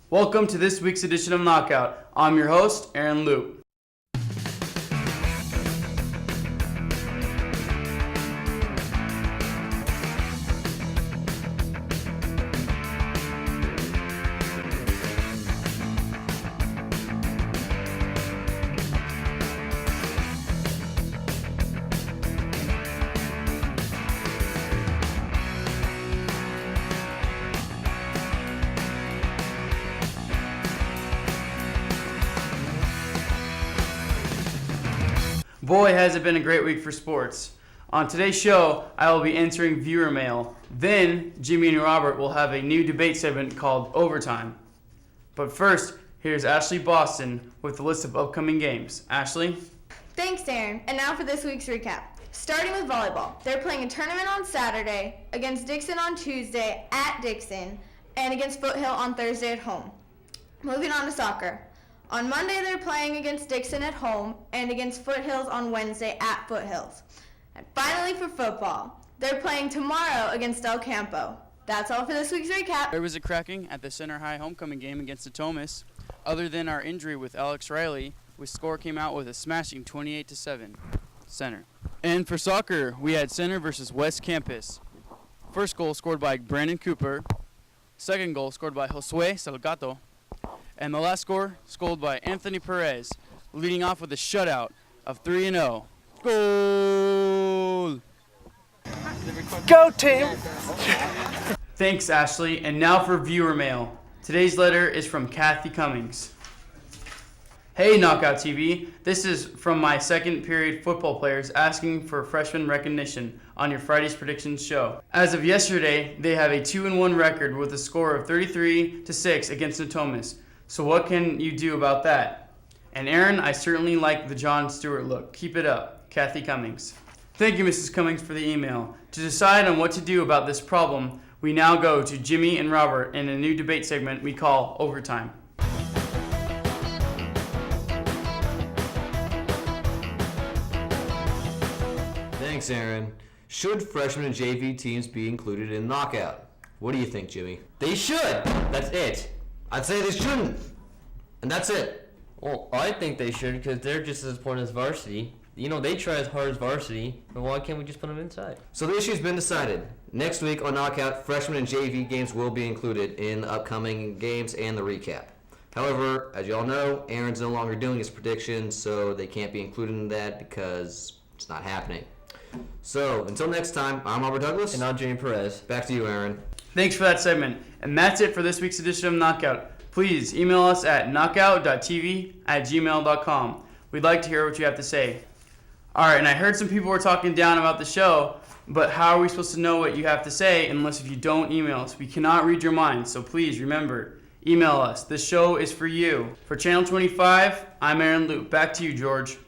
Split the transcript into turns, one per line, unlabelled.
Welcome to this week's edition of Knockout. I'm your host, Aaron Loop. Boy, has it been a great week for sports. On today's show, I will be answering viewer mail. Then, Jimmy and Robert will have a new debate segment called Overtime. But first, here's Ashley Boston with the list of upcoming games. Ashley?
Thanks, Aaron. And now for this week's recap. Starting with volleyball. They're playing a tournament on Saturday, against Dixon on Tuesday at Dixon, and against Foothill on Thursday at home. Moving on to soccer. On Monday, they're playing against Dixon at home and against Foothills on Wednesday at Foothills. And finally, for football, they're playing tomorrow against El Campo. That's all for this week's recap.
There was a cracking at the Center High homecoming game against Natomas. Other than our injury with Alex Riley, the score came out with a smashing 28-7. Center. And for soccer, we had Center versus West Campus. First goal scored by Brandon Cooper. Second goal scored by Josue Salgato. And the last score scored by Anthony Perez, leading off with a shutout of 3-0. Goal!
Go team!
Thanks, Ashley. And now for viewer mail. Today's letter is from Kathy Cummings. Hey, Knockout TV. This is from my second period football players asking for freshman recognition on your Friday's Predictions show. As of yesterday, they have a 2-1 record with a score of 33-6 against Natomas. So what can you do about that? And Aaron, I certainly like the Jon Stewart look. Keep it up. Kathy Cummings. Thank you, Mrs. Cummings, for the email. To decide on what to do about this problem, we now go to Jimmy and Robert in a new debate segment we call Overtime.
Thanks, Aaron. Should freshman and JV teams be included in knockout? What do you think, Jimmy?
They should. That's it.
I'd say they shouldn't. And that's it.
Well, I think they should because they're just as important as varsity. You know, they try as hard as varsity, but why can't we just put them inside?
So the issue's been decided. Next week on Knockout, freshman and JV games will be included in the upcoming games and the recap. However, as y'all know, Aaron's no longer doing his predictions, so they can't be included in that because it's not happening. So, until next time, I'm Robert Douglas.
And I'm Jimmy Perez.
Back to you, Aaron.
Thanks for that segment. And that's it for this week's edition of Knockout. Please email us at knockout.tv@gmail.com. We'd like to hear what you have to say. All right, and I heard some people were talking down about the show, but how are we supposed to know what you have to say unless if you don't email us? We cannot read your minds, so please remember, email us. This show is for you. For Channel 25, I'm Aaron Loop. Back to you, George.